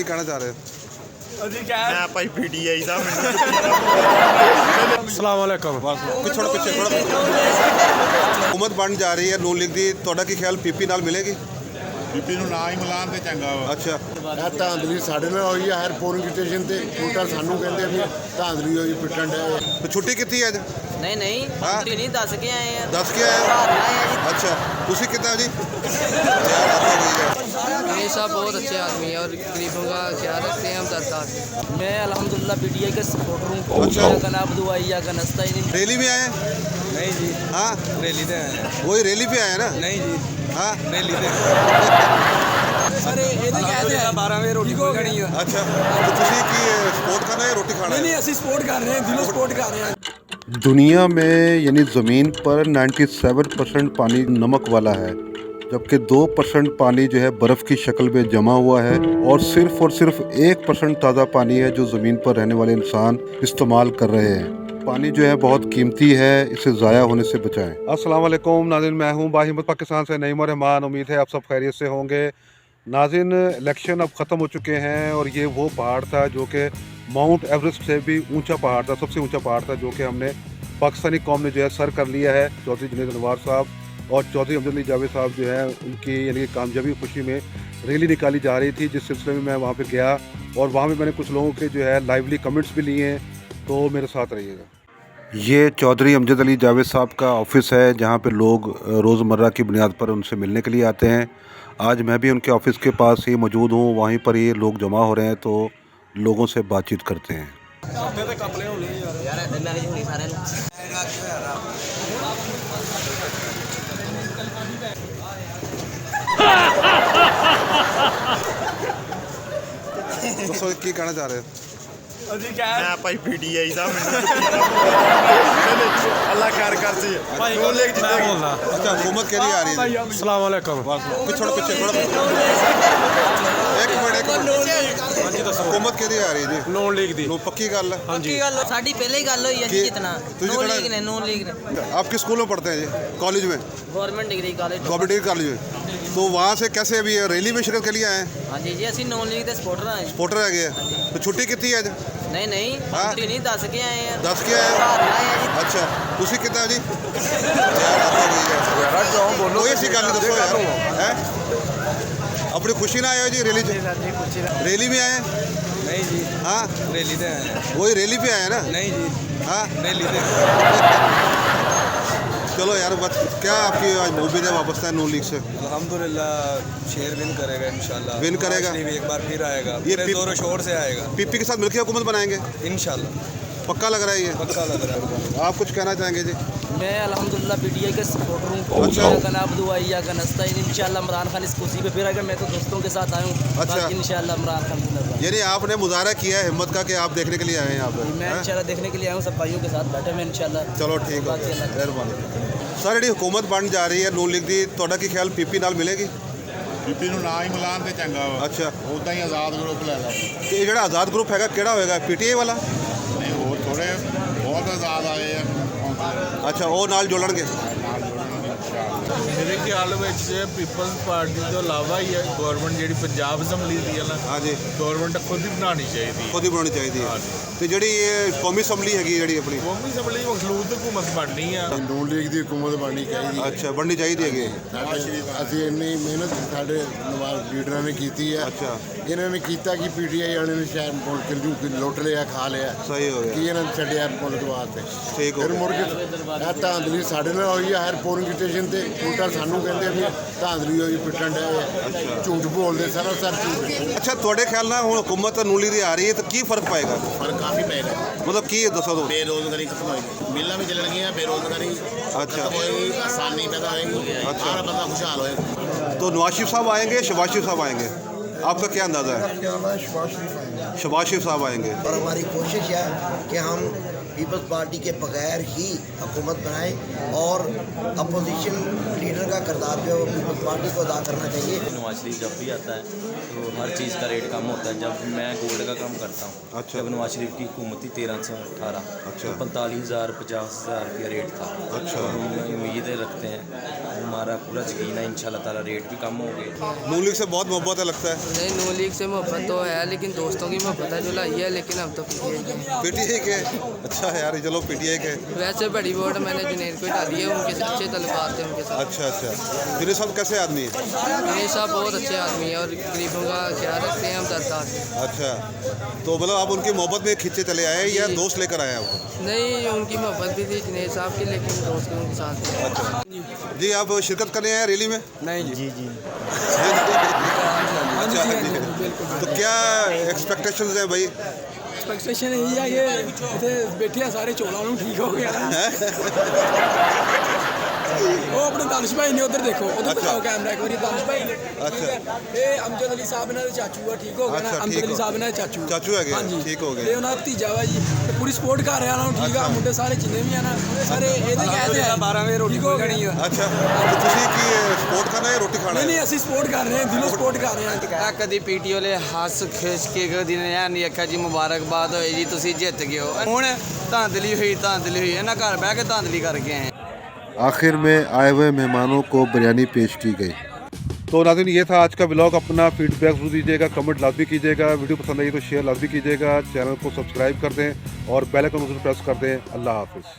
ਕੀ ਕਹਿਣਾ ਚਾਹ ਰਹੇ ਹੋ? मैं भाई पीटीआई दा अस्सलाम वालेकुम। ਥੋੜਾ ਪਿੱਛੇ ਹੁਕੂਮਤ ਬਣ ਜਾ ਰਹੀ ਹੈ ਨੂਨ ਲੀਗ ਦੀ, ਤੁਹਾਡਾ ਕੀ ਖਿਆਲ ਪੀਪੀ ਨਾਲ ਮਿਲੇਗੀ? पीपी ਨੂੰ ਨਾ ਹੀ ਮਿਲਾਨ ਤੇ ਚੰਗਾ ਵਾ। ਅੱਛਾ, ਇਹ ਧਾਂਦਲੀ ਸਾਡੇ ਨਾਲ ਹੋਈ ਹੈ ਹਰ ਪੋਲਿੰਗ ਸਟੇਸ਼ਨ ਤੇ। ਉਲਟਾ ਸਾਨੂੰ ਕਹਿੰਦੇ ਵੀ ਧਾਂਦਲੀ ਹੋਈ ਪਿੱਟਣ ਦੇ। ਤੇ ਛੁੱਟੀ ਕੀਤੀ ਅੱਜ? नहीं नहीं हाँ? छुट्टी नहीं, 10 के आए हैं। 10 के आए? घर आए हैं जी। अच्छा, ਤੁਸੀਂ ਕਿੱਦਾਂ ਜੀ? ये सब बहुत अच्छे आदमी है और गरीबों का ख्याल रखते हैं हम सरकार। मैं अल्हम्दुलिल्लाह पीटीआई का सपोर्टर हूँ। अच्छा। या का नाम दुआ या का नस्ताइन। रैली में आए हैं? नहीं जी, हाँ, रैली ते आए हैं। वही रैली पे आए हैं ना? नहीं जी, हाँ, रैली ते सर ये कहते हैं 12 ਵਜੇ ਰੋਟੀ ਕੋਈ ਖਾਣੀ ਆ। अच्छा, तो ਤੁਸੀਂ ਕੀ ਸਪੋਰਟ ਕਰਨਾ ਹੈ ਰੋਟੀ ਖਾਣਾ ਹੈ? ਅਸੀਂ ਸਪੋर्ट कर रहे हैं, दिलों सपोर्ट कर रहे हैं। दुनिया में यानी ज़मीन पर 97% पानी नमक वाला है, जबकि 2% पानी जो है बर्फ़ की शक्ल में जमा हुआ है और सिर्फ 1% ताज़ा पानी है जो ज़मीन पर रहने वाले इंसान इस्तेमाल कर रहे हैं। पानी जो है बहुत कीमती है, इसे ज़ाया होने से बचाएं। अस्सलाम वालेकुम नाज़रीन, मैं हूँ बाहिम्मत पाकिस्तान से नईम रहमान। उम्मीद है आप सब खैरियत से होंगे। नाज़रीन, इलेक्शन अब ख़त्म हो चुके हैं और ये वो पहाड़ था जो कि माउंट एवरेस्ट से भी ऊंचा पहाड़ था, सबसे ऊंचा पहाड़ था, जो कि हमने पाकिस्तानी कौम ने जो है सर कर लिया है। चौधरी जुनैद अनवार साहब और चौधरी अमजद अली जावेद साहब जो है उनकी यानी कामयाबी खुशी में रैली निकाली जा रही थी, जिस सिलसिले में मैं वहाँ पर गया और वहाँ पर मैंने कुछ लोगों के जो है लाइवली कमेंट्स भी लिए हैं, तो मेरे साथ रहिएगा। ये चौधरी अमजद अली जावेद साहब का ऑफ़िस है, जहाँ पे लोग रोज़मर्रा की बुनियाद पर उनसे मिलने के लिए आते हैं। आज मैं भी उनके ऑफ़िस के पास ही मौजूद हूँ, वहीं पर ये लोग जमा हो रहे हैं, तो लोगों से बातचीत करते हैं। ਦੱਸੋ ਕੀ ਕਹਿਣਾ ਚਾਹ ਰਹੇ ਹੋ? मैं भाई पीटीआई दा अल्लाह खैर कर सी नून लीग जितेगी। अच्छा, हुकूमत कह रही आ रही है जी। अस्सलाम वालेकुम। थोड़ा पीछे एक मिनट हाँ जी दसो। हुकूमत कह रही आ रही है जी। नून लीग दी। लो पक्की गल है। पक्की गल साडी पहले ही गल हुई है जी, कि- जितना तुझे नून बड़ा- लीग ने आप किस स्कूल में पढ़ते हैं जी? कॉलेज में? Government degree college. Government degree college में। तो वहाँ से कैसे अभी रैली में शिरकत के लिए आए हैं? हाँ जी जी, ਅਸੀਂ नून लीग ਦੇ ਸਪੋਰਟਰ ਹਾਂ। सपोर्टर है गए? तो छुट्टी कितनी है आज? नहीं नहीं हाँ? छुट्टी नहीं, 10 के आए हैं। 10 के आए? घर आए हैं जी। अच्छा, ਤੁਸੀਂ ਕਿੱਦਾਂ ਜੀ? ਕੋਈ ਐਸੀ ਗੱਲ ਨਹੀਂ, ਦੱਸੋ ਯਾਰ। हैं अपनी खुशी ना आए हो जी रैली? रैली में आए हैं? नहीं जी, हाँ, रैली ते आए हैं। वही रैली पे आए हैं ना? नहीं जी, हाँ, रैली ते चलो यार, बस क्या आपकी आज उम्मीद है वापस है नून लीग से? अल्हम्दुलिल्लाह शेर विन करेगा इंशाल्लाह। विन करेगा? नवाज शरीफ एक बार फिर आएगा, ये पूरे पी- जोर शोर से आएगा पीपी के साथ मिलकर हुकूमत बनाएंगे? इंशाल्लाह, पक्का लग रहा है ये? पक्का लग रहा है। आप कुछ कहना चाहेंगे जी? मैं अल्हम्दुलिल्लाह पीटीआई का सपोर्टर हूँ। अच्छा। या का नाम दुआ या का नस्ताइन। इंशाल्लाह इमरान खान इस कुर्सी पे फिर आएगा। मैं तो दोस्तों के साथ आया हूँ। अच्छा। बाकी इंशाल्लाह इमरान खान जिंदाबाद। यानी आपने मुजाहरा किया है हिम्मत का कि आप देखने के लिए आए हैं यहाँ पे? मैं हैं? इंशाल्लाह देखने के लिए आया हूँ, सब भाइयों के साथ बैठे मैं इंशाल्लाह। चलो ठीक है, बाकी अल्लाह- ਮਿਹਰਬਾਨੀ। ਸਰ, ਜਿਹੜੀ ਹੁਕੂਮਤ ਬਣ ਜਾ ਰਹੀ ਹੈ ਨੂਨ ਲੀਗ ਦੀ, ਤੁਹਾਡਾ ਕੀ ਖਿਆਲ ਪੀਪੀ ਨਾਲ ਮਿਲੇਗੀ? ਪੀਪੀ ਨੂੰ ਨਾ ਹੀ ਮਿਲਾਨ ਤੇ ਚੰਗਾ ਵਾ। ਅੱਛਾ, ਉਦਾਂ ਹੀ ਆਜ਼ਾਦ ਗਰੁੱਪ ਲੈ ਲਾ। ਤੇ ਇਹ ਜਿਹੜਾ ਆਜ਼ਾਦ ਗਰੁੱਪ ਹੈਗਾ ਕਿਹੜਾ ਹੋਏਗਾ? ਪੀਟੀਆਈ ਵਾਲਾ? ਨਹੀਂ ਹੋਰ ਥੋੜੇ ਬਹੁਤ ਆਜ਼ਾਦ ਆਏ ਆ। ਅੱਛਾ, ਉਹ ਨਾਲ ਜੋੜਨਗੇ। ਮੇਰੇ ਖਿਆਲ ਵਿੱਚ ਪੀਪਲਸ ਪਾਰਟੀ ਤੋਂ ਇਲਾਵਾ ਹੀ ਹੈ ਗਵਰਨਮੈਂਟ ਜਿਹੜੀ ਪੰਜਾਬ ਅਸੈਂਬਲੀ ਦੀ ਹੈ ਨਾ, ਹਾਂਜੀ, ਗਵਰਨਮੈਂਟ ਖੁਦ ਹੀ ਬਣਾਉਣੀ ਚਾਹੀਦੀ ਹੈ। ਖੁਦ ਹੀ ਬਣਾਉਣੀ ਚਾਹੀਦੀ ਹੈ। ਤੇ ਜਿਹੜੀ ਇਹ ਕੌਮੀ ਅਸੈਂਬਲੀ ਹੈਗੀ ਜਿਹੜੀ ਆਪਣੀ, ਕੌਮੀ ਅਸੈਂਬਲੀ ਮਖਲੂਤ ਹਕੂਮਤ ਬਣਨੀ ਆ। ਨੂਨ ਲੀਗ ਦੀ ਹੁਕੂਮਤ ਬਣਨੀ ਚਾਹੀਦੀ ਹੈ। ਅੱਛਾ, ਬਣਨੀ ਚਾਹੀਦੀ ਹੈਗੀ। ਅਸੀਂ ਇੰਨੀ ਮਿਹਨਤ ਸਾਡੇ ਨਵਾਜ਼ ਲੀਡਰਾਂ ਨੇ ਕੀਤੀ ਹੈ। ਅੱਛਾ, ਇਹਨਾਂ ਨੇ ਕੀਤਾ ਕਿ ਪੀਟੀਆਈ ਵਾਲੇ ਨੇ ਸ਼ਾਇਦ ਮੁਲਕ ਨੂੰ ਲੁੱਟ ਲਿਆ, ਖਾ ਲਿਆ। ਸਹੀ ਹੋ ਕੀ ਗਿਆ, ਇਹਨਾਂ ਨੇ ਛੱਡਿਆ ਮੁਲਕ ਵਾਸਤੇ? ਠੀਕ ਹੋ ਫਿਰ ਗਿਆ। ਮੁੜ ਕੇ ਇਹ ਧਾਂਦਲੀ ਸਾਡੇ ਨਾਲ ਹੋਈ ਹੈ ਹਰ ਪੋਲਿੰਗ ਸਟੇਸ਼ਨ ਤੇ। ਉਲਟਾ ਸਾਨੂੰ ਕਹਿੰਦੇ ਵੀ ਧਾਂਦਲੀ ਹੋਈ ਪਿੱਟਣ ਦੇ। ਝੂਠ ਬੋਲਦੇ, ਸਰਾਸਰ ਝੂਠ। ਅੱਛਾ, ਤੁਹਾਡੇ ਖਿਆਲ ਨਾਲ ਹੁਣ ਹੁਕੂਮਤ ਨੂਨ ਲੀਗ ਦੀ ਆ ਰਹੀ ਹੈ ਤਾਂ ਕੀ ਫਰਕ ਪਏਗਾ? पर काफ़ी पहले मतलब ਕੀ ਦੱਸੋ ਦੋ। बेरोजगारी खत्म होगी, मिलना भी चलणगियां, बेरोजगारी अच्छा। खत्म होगी, आसानी पैदा होएगी, अच्छा। हर बंदा खुशहाल होएगा। तो नवाज शरीफ साहब आएंगे, शहबाज शरीफ साहब आएंगे? आपका क्या अंदाज़ा है? शहबाज शरीफ साहब आएंगे। और हमारी कोशिश है कि हम पीपल्स पार्टी के बगैर ही हुकूमत बनाएं और अपोजिशन लीडर का किरदार जो है वो पीपल्स पार्टी को अदा करना चाहिए। नवाज शरीफ जब भी आता है तो हर चीज़ का रेट कम होता है। जब मैं गोल्ड का काम करता हूँ, अच्छा। जब नवाज शरीफ की हुकूमत थी 13 से 18, अच्छा। तो 45,000 50,000 रुपया रेट था। अच्छा। तो हम उम्मीदें रखते हैं रहा है, पूरा यकीन है इंशाल्लाह ताला रेट भी कम हो गए। नून लीग से बहुत मोहब्बत है लगता है। नहीं, नून लीग से मोहब्बत तो है, लेकिन दोस्तों की मोहब्बत है जो लाई है, लेकिन हम तो पीटीआई के। अच्छा है यार, चलो पीटीआई के। वैसे बड़ी वोट मैंने जुनेर को डाली है, उनके से अच्छे तल्लुकात थे उनके साथ। अच्छा अच्छा, दिनेश साहब कैसे आदमी है? दिनेश साहब बहुत अच्छे आदमी है और गरीबों का ख्याल रखते हैं, हम दरदार। अच्छा, तो मतलब आप उनकी मोहब्बत में खींचे चले आए या दोस्त लेकर आए आप? नहीं, उनकी मोहब्बत भी थी दिनेश साहब की, लेकिन दोस्त भी उनके साथ थे। अच्छा जी, आप शिरकत करने आए रैली में? नहीं जी अच्छा जी, तो क्या एक्सपेक्टेशंस हैं भाई? एक्सपेक्टेशन यही है कि इतने बैठे सारे चोलों ਨੂੰ ठीक हो गया। वो अपने दानिश भाई ने उधर देखो, उधर दिखाओ कैमरा एक बारी, दानिश भाई ने। अच्छा, ये अमजद अली साहब ने चाचू है, ठीक हो गया ना? अच्छा, अमजद अली साहब ने चाचू चाचू है हाँ जी, ठीक हो गए। ये उन्होंने भतीजा वा जी, ते पूरी सपोर्ट कर रहे हैं, ठीक है। मुंडे सारे जिन्ने भी है ना, सारे ਇਹਦੇ कहते हैं 12 ਵਜੇ ਰੋਟੀ ਖਾਣੀ ਹੈ। अच्छा, तो ਤੁਸੀਂ ਕੀ ਸਪੋਰਟ ਕਰਨਾ ਹੈ ਜਾਂ ਰੋਟੀ ਖਾਣਾ नहीं है? नहीं, ਅਸੀਂ ਸਪੋर्ट कर रहे हैं, दिलों सपोर्ट कर रहे हैं। कभी पीटीओ ले हस खिच के कभी ने नहीं आखा जी मुबारकबाद होए जी, तुसी जित गए हो। हुण धांधली हुई इन्हां घर बह के धांधली करके आए। आखिर में आए हुए मेहमानों को बिरयानी पेश की गई। तो नाज़रीन, ये था आज का ब्लॉग। अपना फीडबैक जरूर दीजिएगा, कमेंट लाजमी कीजिएगा, वीडियो पसंद आई तो शेयर लाजमी कीजिएगा, चैनल को सब्सक्राइब कर दें और बेल आइकन जरूर प्रेस कर दें। अल्लाह हाफिज़।